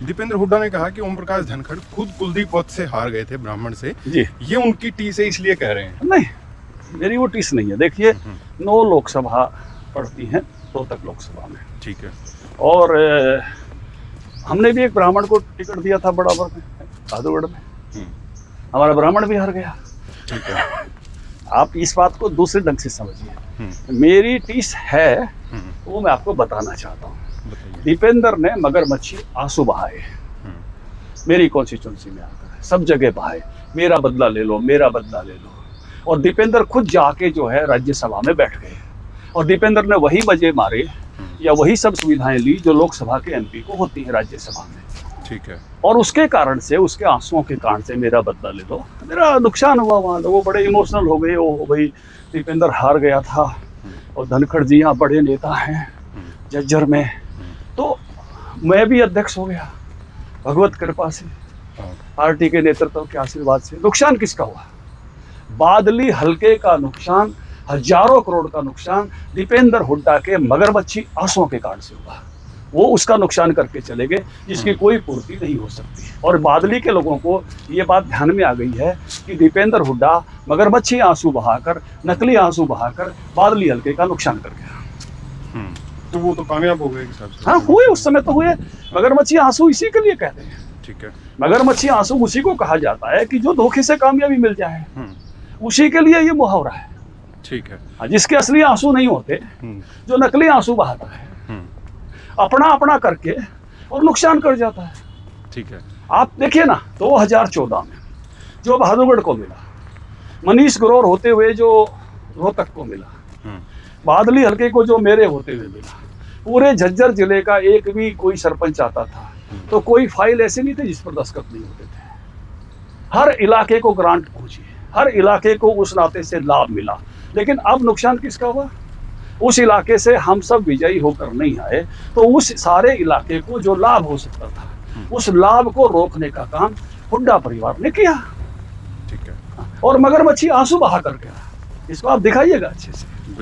दीपेंद्र हुड्डा ने कहा कि ओम प्रकाश धनखड़ खुद कुलदीप पद से हार गए थे ब्राह्मण से, जी ये उनकी टीस है इसलिए कह रहे हैं। नहीं, मेरी वो टीस नहीं है। देखिए 9 लोकसभा पड़ती हैं रोहतक लोकसभा में, ठीक है। और हमने भी एक ब्राह्मण को टिकट दिया था बड़ाबर में, बहादुरगढ़ में, हमारा ब्राह्मण भी हार गया। ठीक है। आप इस बात को दूसरे ढंग से समझिए। मेरी टीस है वो मैं आपको बताना चाहता हूँ। दीपेंद्र ने मगरमच्छी आंसू बहाए मेरी कॉन्स्टिट्यूंसी में आकर, सब जगह बहाए, मेरा बदला ले लो, मेरा बदला ले लो। और दीपेंद्र खुद जाके जो है राज्यसभा में बैठ गए, और दीपेंद्र ने वही मजे मारे या वही सब सुविधाएं ली जो लोकसभा के एमपी को होती है राज्यसभा में। ठीक है। और उसके कारण से, उसके आंसुओं के कारण से मेरा बदला ले लो, मेरा नुकसान हुआ वहाँ। वो बड़े इमोशनल हो गए, वो भाई दीपेंद्र हार गया था और धनखड़ जी यहाँ बड़े नेता हैं झज्जर में, तो मैं भी अध्यक्ष हो गया भगवत कृपा से, पार्टी के नेतृत्व के आशीर्वाद से। नुकसान किसका हुआ? बादली हल्के का नुकसान, हजारों करोड़ का नुकसान दीपेंद्र हुड्डा के मगरमच्छी आंसुओं के कारण से हुआ। वो उसका नुकसान करके चले गए जिसकी कोई पूर्ति नहीं हो सकती। और बादली के लोगों को ये बात ध्यान में आ गई है कि दीपेंद्र हुड्डा मगरमच्छी आंसू बहाकर, नकली आंसू बहाकर बादली हल्के का नुकसान कर गया। तो वो तो कामयाब हो गए हिसाब से। हाँ हुए, उस समय तो हुए। मगरमच्छी आंसू इसी के लिए कहते हैं। ठीक है। मगरमच्छी आंसू उसी को कहा जाता है कि जो धोखे से कामयाबी मिल जाए, उसी के लिए ये मुहावरा है। ठीक है। जिसके असली आंसू नहीं होते, जो नकली आंसू बहाता है, अपना अपना करके और नुकसान कर जाता है। ठीक है। आप देखिए ना 2014 में जो बहादुरगढ़ को मिला, मनीष ग्रोवर होते हुए जो रोहतक को मिला, बादली हल्के को जो मेरे होते हुए मिला, पूरे झज्जर जिले का एक भी कोई सरपंच आता था तो कोई फाइल ऐसे नहीं थे जिस पर दस्तखत नहीं होते थे। हर इलाके को ग्रांट पहुंची, हर इलाके को उस नाते से लाभ मिला। लेकिन अब नुकसान किसका हुआ? उस इलाके से हम सब विजयी होकर नहीं आए, तो उस सारे इलाके को जो लाभ हो सकता था, उस लाभ को रोकने का काम हुड्डा परिवार ने किया। ठीक है। और मगरमच्छी आंसू बहा कर गया। इसको आप दिखाइएगा अच्छे से।